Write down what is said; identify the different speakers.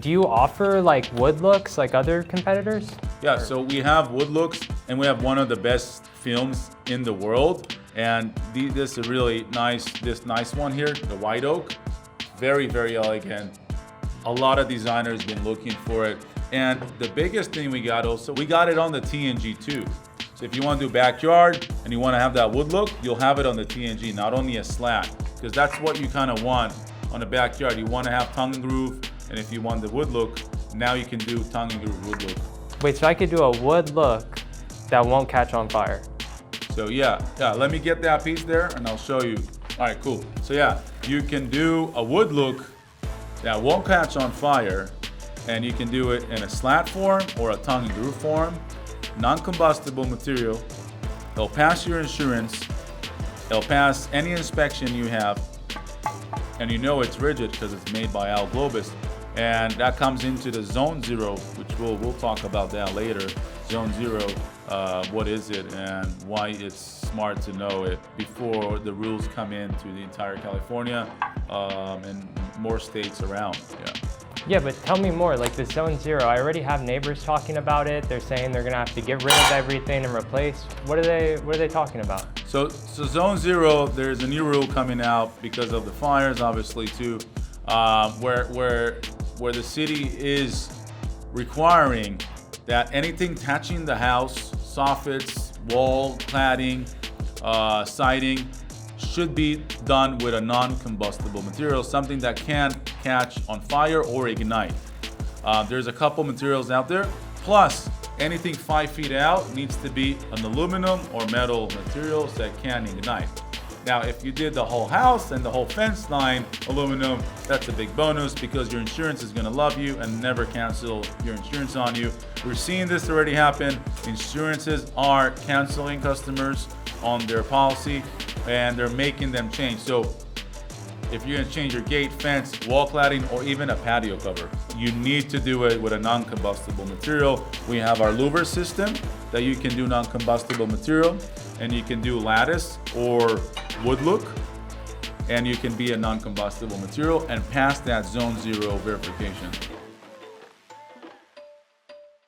Speaker 1: do you offer like Woodlooks like other competitors?
Speaker 2: Yeah, so we have Woodlooks, and we have one of the best films in the world. And this is really nice, this nice one here, the white oak. Very, very elegant. A lot of designers been looking for it. And the biggest thing we got also, we got it on the TNG too. So if you want to do backyard and you want to have that wood look, you'll have it on the TNG, not only a slat, because that's what you kind of want on the backyard. You want to have tongue and groove, and if you want the wood look, now you can do tongue and groove wood look.
Speaker 1: Wait, so I could do a wood look that won't catch on fire?
Speaker 2: So yeah, let me get that piece there and I'll show you. All right, cool. So yeah, you can do a wood look that won't catch on fire, and you can do it in a slat form or a tongue and groove form. Non-combustible material. It'll pass your insurance. It'll pass any inspection you have, and you know it's rigid because it's made by Aluglobus. And that comes into the Zone Zero, which we'll talk about that later. Zone Zero, what is it and why it's smart to know it before the rules come into the entire California and more states around.
Speaker 1: Yeah, but tell me more, like the Zone Zero, I already have neighbors talking about it. They're saying they're gonna have to get rid of everything and replace. What are they talking about?
Speaker 2: So Zone Zero, there's a new rule coming out because of the fires, obviously too, where the city is requiring that anything touching the house, soffits, wall, cladding, siding, should be done with a non-combustible material, something that can't catch on fire or ignite. There's a couple materials out there, plus anything 5 feet out needs to be an aluminum or metal materials that can ignite. Now, if you did the whole house and the whole fence line aluminum, that's a big bonus because your insurance is gonna love you and never cancel your insurance on you. We're seeing this already happen. Insurances are canceling customers on their policy and they're making them change. So if you're gonna change your gate, fence, wall cladding, or even a patio cover, you need to do it with a non-combustible material. We have our louver system that you can do non-combustible material, and you can do lattice or wood look, and you can be a non-combustible material and pass that Zone Zero verification.